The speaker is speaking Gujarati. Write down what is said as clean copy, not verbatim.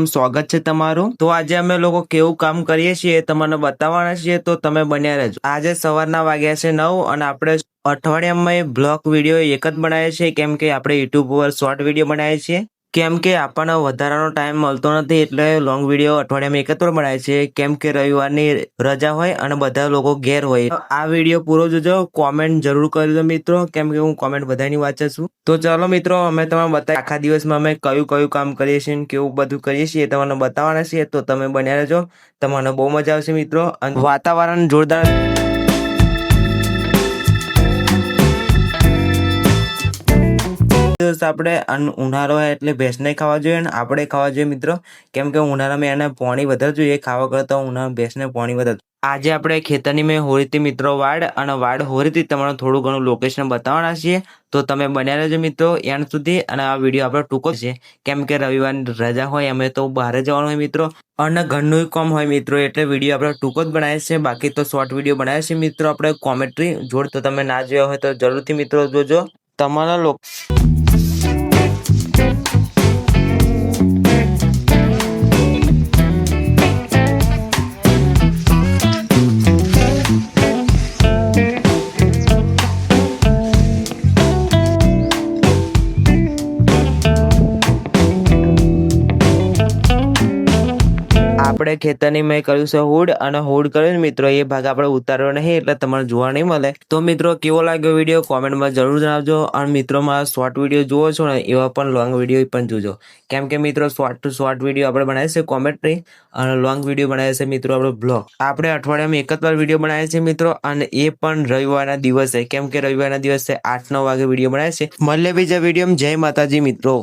સ્વાગત છે તમારું। તો આજે અમે લોકો કેવું કામ કરીએ છીએ તમને બતાવવાના છીએ, તો તમે બન્યા રહેજો। આજે સવારના વાગ્યા છે 9 અને આપણે અઠવાડિયામાં બ્લોગ વિડીયો એક જ બનાવીએ છીએ, કેમ કે આપણે યુટ્યુબ પર શોર્ટ વિડીયો બનાવીએ છીએ। કેમ કે આપણને વધારાનો ટાઈમ મળતો નથી, એટલે લોંગ વિડીયો અઠવાડિયામાં એક જ વાર બનાવીએ છીએ, કેમ કે રવિવારની રજા હોય અને બધા લોકો ઘેર હોય। આ વિડીયો પૂરો જોજો, કોમેન્ટ જરૂર કરજો મિત્રો, કેમ કે હું કોમેન્ટ બધાની વાંચું છું। તો ચાલો મિત્રો, અમે તમને બતાવીએ આખા દિવસમાં અમે કયું કયું કામ કરીએ છીએ, કેવું બધું કરીએ છીએ તમને બતાવવાના છીએ। તો તમે બન્યા રહેજો, તમને બહુ મજા આવશે મિત્રો। અને વાતાવરણ જોરદાર આપણે ઉનાળો હોય એટલે ભેંસ નહીં ખાવા જોઈએ ને આપણે ખાવા જોઈએ મિત્રો, કેમ કે ઉનાળામાં એને પાણી વધારે જોઈએ ખાવા કરતાં, ઉનાળામાં ભેંસને પાણી વધારે। આજે આપણે ખેતરની મેં હોરીથી મિત્રો વાડ અને વાડ હોરીથી તમને થોડું ઘણું લોકેશન બતાવવાના છીએ, તો તમે બન્યા રહેજો મિત્રો એન્ડ સુધી। અને આ વિડીયો આપણે ટૂંકો છે, કેમ કે રવિવારની રજા હોય, અમે તો બહાર જવાનું હોય મિત્રો, અને ઘરનું કામ હોય મિત્રો, એટલે વિડીયો આપણે ટૂંકો જ બનાવીએ છીએ। બાકી તો શોર્ટ વિડીયો બનાવીએ છીએ મિત્રો આપણે કોમેન્ટ્રી જોડ, તો તમે ના જોયા હોય તો જરૂરથી મિત્રો જોજો। તમારા લોકો આપણે ખેતરની મેં કર્યું છે હુડ, અને હુડ કર્યું ને મિત્રો એ ભાગ આપણે ઉતાર્યો નહીં, એટલે તમારે જોવા નહીં મળે। તો મિત્રો કેવો લાગ્યો વિડીયો કોમેન્ટમાં જરૂર જણાવજો। અને મિત્રો મારા શોર્ટ વિડીયો જુઓ છો ને એવા પણ લોંગ વિડીયો પણ જોજો, કેમ કે મિત્રો શોર્ટ ટુ શોર્ટ વિડીયો આપણે બનાવીએ છીએ કોમેન્ટ્રી, અને લોંગ વિડીયો બનાવીએ છીએ મિત્રો આપણે બ્લોગ। આપણે અઠવાડિયામાં એક જ વાર વિડીયો બનાવીએ છીએ મિત્રો, અને એ પણ રવિવારના દિવસે, કેમ કે રવિવારના દિવસે 8-9 વાગે વિડીયો બનાવીએ છીએ। મળીએ બીજા વિડીયોમાં। જય માતાજી મિત્રો।